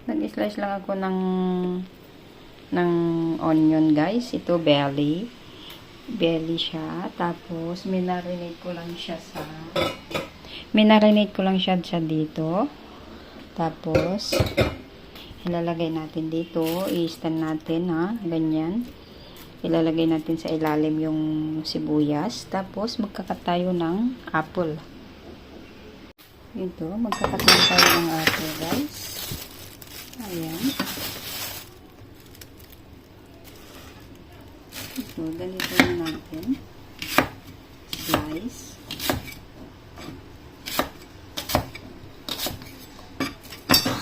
Nag-slice lang ako ng onion, guys. Ito belly. Belly siya. Tapos minarinate ko lang siya dito. Tapos ilalagay natin dito. I-stand natin, ha. Ganyan. Ilalagay natin sa ilalim yung sibuyas. Tapos magkakat tayo ng apple. Ito, magkakat tayo ng apple, guys. Ayan. Ito, ganito na natin. Slice.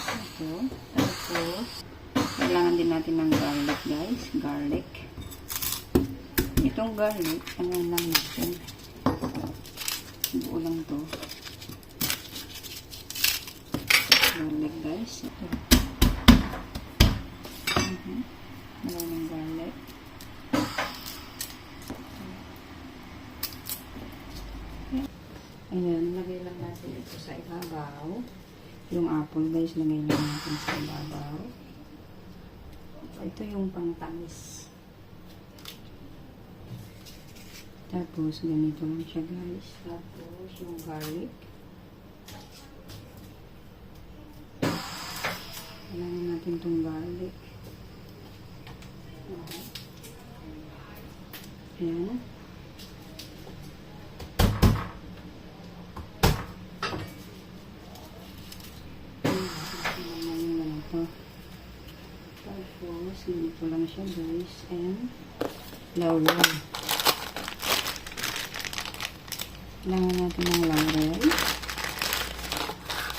Ito. Tapos, kailangan din natin ng garlic, guys. Garlic. Itong garlic, ano lang natin. Buo lang to. Garlic, guys. Ito. Maraming garlic. Ayan, lagay lang natin ito sa ibabaw. Yung apple, guys, lagay lang natin sa ibabaw. Ito yung pangtamis. Tapos, ganito lang siya, guys. Tapos, yung garlic. Kailangan natin itong garlic. Ayan. Tapos, ganito lang siya, guys. And, laurel. Kailangan natin ng laurel.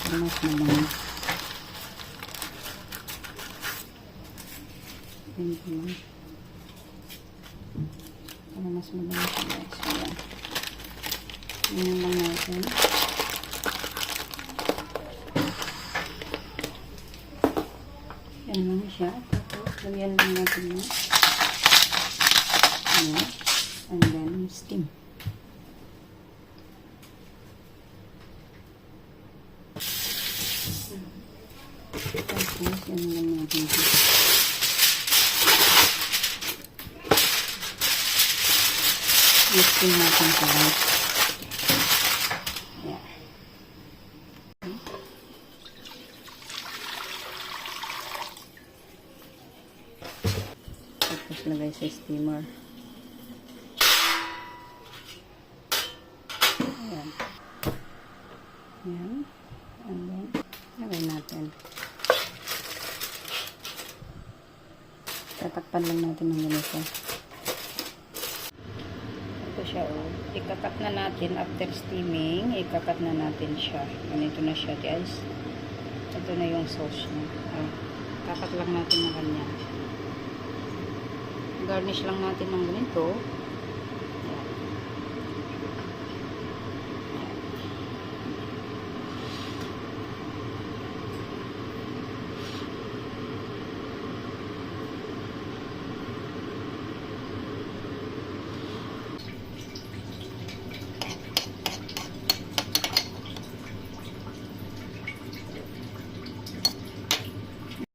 Para mas mabango. Ganito lang. Para mas mabango siya, guys. Ayan. Ganyan lang natin. Yan lang siya. Tapos, lagyan lang natin yun. Ayan. And then, steam. Tapos, yan lang natin siya. Steam natin siya, guys. Ayan. Tapos lagay sa steamer. Ayan. Ayan. And then, lagay natin. Tatakpan lang natin ng ganito. Ito siya, oh. Ikakat na natin after steaming. Ikakat na natin siya. Ganito na siya, guys. Ito na yung sauce niya. Kakat lang natin na ganyan. Garnish lang natin ng ganito.